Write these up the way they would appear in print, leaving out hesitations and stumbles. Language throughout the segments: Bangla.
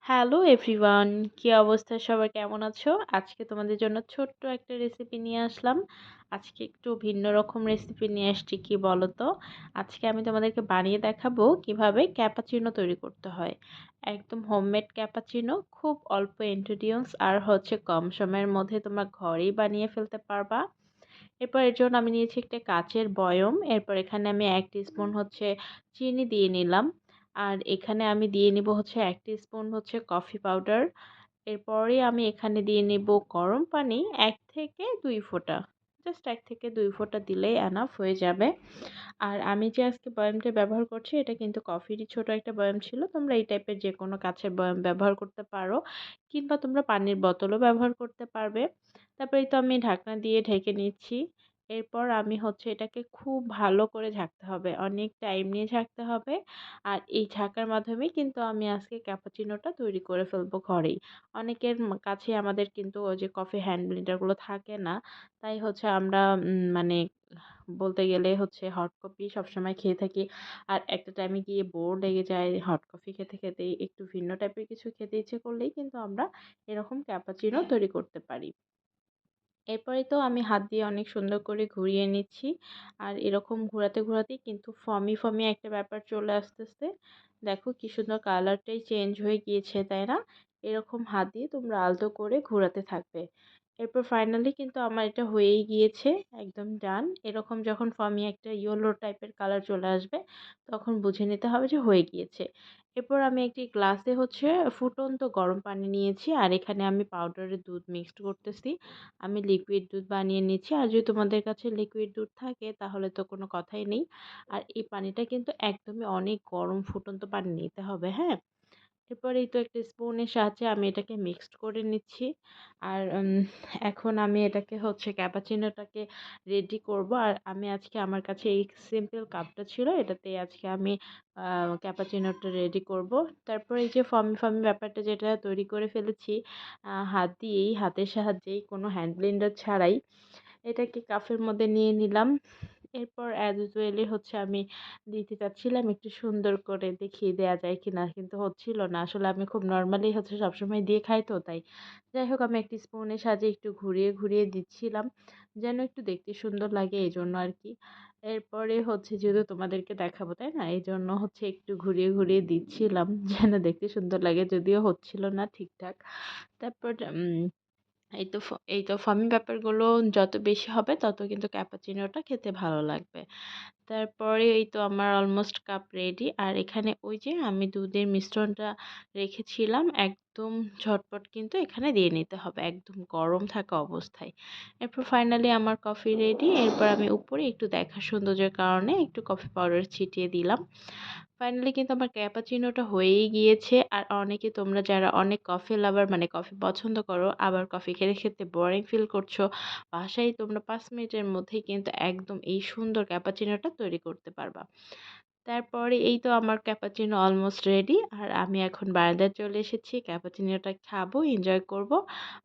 হ্যালো এভরিওয়ান, কি অবস্থা সবার, কেমন আছো? আজকে তোমাদের জন্য ছোট্ট একটা রেসিপি নিয়ে আসলাম। আজকে একটু ভিন্ন রকম রেসিপি নিয়ে আসছি, কি বলো তো? আজকে আমি তোমাদেরকে বানিয়ে দেখাবো কিভাবে ক্যাপাচিনো তৈরি করতে হয়। একদম হোমমেড ক্যাপাচিনো, খুব অল্প ইনগ্রেডিয়েন্টস আর হচ্ছে কম সময়ের মধ্যে তোমরা ঘরেই বানিয়ে ফেলতে পারবা। এরপর এর জন্য আমি নিয়েছি একটা কাচের বয়ম। এরপর এখানে আমি 1 টিস্পুন হচ্ছে চিনি দিয়ে নিলাম। আর এখানে আমি দিয়ে নিব হচ্ছে 1 টিস্পুন হচ্ছে কফি পাউডার। এরপরে আমি এখানে দিয়ে নিব গরম পানি 1 থেকে 2 ফোঁটা। জাস্ট 1 থেকে 2 ফোঁটা দিলেই এনাফ হয়ে যাবে। আর আমি যে আজকে বয়ামটা ব্যবহার করছি এটা কিন্তু কফিরই ছোট একটা বয়াম ছিল। তোমরা এই টাইপের যেকোনো কাঁচের বয়াম ব্যবহার করতে পারো, কিংবা তোমরা পানির বোতলও ব্যবহার করতে পারবে। তারপরে তো আমি ঢাকনা দিয়ে ঢেকে নিচ্ছি। এরপর আমি হচ্ছে এটাকে খুব ভালো করে ঝাঁকতে হবে, অনেক টাইম নিয়ে ঝাঁকতে হবে। আর এই ঝাঁকার মাধ্যমেই কিন্তু আমি আজকে ক্যাপাচিনোটা তৈরি করে ফেলবো ঘরেই। অনেকের কাছে আমাদের কিন্তু ওই যে কফি হ্যান্ড ব্লেন্ডারগুলো থাকে না। তাই হচ্ছে আমরা মানে বলতে গেলে হচ্ছে হট কফি সবসময় খেয়ে থাকি। আর একটা টাইমে গিয়ে বোর লেগে যায় হট কফি খেতে খেতেই, একটু ভিন্ন টাইপের কিছু খেতে ইচ্ছে করলেই কিন্তু আমরা এরকম ক্যাপাচিনো তৈরি করতে পারি। এরপরে তো আমি হাত দিয়ে অনেক সুন্দর করে ঘুরিয়ে নিচ্ছি। আর এরকম ঘোরাতে ঘোরাতেই কিন্তু ফমি ফমি একটা ব্যাপার চলে আসতেছে। দেখো কি সুন্দর কালারটাই চেঞ্জ হয়ে গিয়েছে, তাই না? এরকম হাত দিয়ে তোমরা আলতো করে ঘোরাতে থাকবে। এরপর ফাইনালি কিন্তু আমার এটা হয়েই গিয়েছে, একদম ডান। এরকম যখন ফমি একটা ইয়েলো টাইপের কালার চলে আসবে তখন বুঝে নিতে হবে যে হয়ে গিয়েছে। এরপর আমি একটি গ্লাসে হচ্ছে ফুটন্ত গরম পানি নিয়েছি, আর এখানে আমি পাউডারের দুধ মিক্সড করতেছি। আমি লিকুইড দুধ বানিয়ে নিচ্ছি। আর যদি তোমাদের কাছে লিকুইড দুধ থাকে তাহলে তো কোনো কথাই নেই। আর এই পানিটা কিন্তু একদমই অনেক গরম ফুটন্ত পানি নিতে হবে, হ্যাঁ? এরপর এই তো একটা স্পুনের সাহায্যে আমি এটাকে মিক্সড করে নিচ্ছি। আর এখন আমি এটাকে হচ্ছে ক্যাপাচিনোটাকে রেডি করব। আর আমি আজকে আমার কাছে এই সিম্পল কাপটা ছিল, এটাতেই আজকে আমি ক্যাপাচিনোটা রেডি করব। তারপর এই যে ফমি ফমি ব্যাপারটা যেটা তৈরি করে ফেলেছি হাত দিয়েই, হাতের সাহায্যেই, কোনো হ্যান্ড ব্লেন্ডার ছাড়াই, এটাকে কাপের মধ্যে নিয়ে নিলাম। এরপর অ্যাজ ইউজুয়ালি হচ্ছে আমি দিতে চাচ্ছিলাম একটু সুন্দর করে দেখিয়ে দেওয়া যায় কিনা, কিন্তু হচ্ছিল না। আসলে আমি খুব নর্মালি হচ্ছে সবসময় দিয়ে খাই তো, তাই। যাই হোক, আমি একটি স্পুনের সাহায্যে একটু ঘুরিয়ে ঘুরিয়ে দিচ্ছিলাম যেন একটু দেখতে সুন্দর লাগে, এই জন্য আর কি। এরপরে হচ্ছে যেহেতু তোমাদেরকে দেখাবো, তাই না, এই জন্য হচ্ছে একটু ঘুরিয়ে ঘুরিয়ে দিচ্ছিলাম যেন দেখতে সুন্দর লাগে, যদিও হচ্ছিল না ঠিকঠাক। তারপর এই তো ফামি ব্যাপারগুলো যত বেশি হবে তত কিন্তু ক্যাপাচিনোটা খেতে ভালো লাগবে। তারপরে এই তো আমার অলমোস্ট কাপ রেডি। আর এখানে ওই যে আমি দুধের মিশ্রণটা রেখেছিলাম, একদম ঝটপট কিন্তু এখানে দিয়ে নিতে হবে, একদম গরম থাকা অবস্থায়। এরপর ফাইনালি আমার কফি রেডি। এরপর আমি উপরে একটু দেখা সৌন্দর্যের কারণে একটু কফি পাউডার ছিটিয়ে দিলাম। ফাইনালি কিন্তু আমার ক্যাপাচিনোটা হয়েই গিয়েছে। আর অনেকে তোমরা যারা অনেক কফি লাভার, মানে কফি পছন্দ করো, আবার কফি খেতে খেতে বোরিং ফিল করছো, বাসায় তোমরা 5 মিনিটের মধ্যেই কিন্তু একদম এই সুন্দর ক্যাপাচিনোটা তৈরি করতে পারবা। তারপরে এই তো আমার ক্যাপাচিনো অলমোস্ট রেডি। আর আমি এখন বারান্দায় চলে এসেছি, ক্যাপাচিনোটা খাবো, এনজয় করব।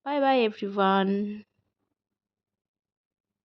Bye bye everyone.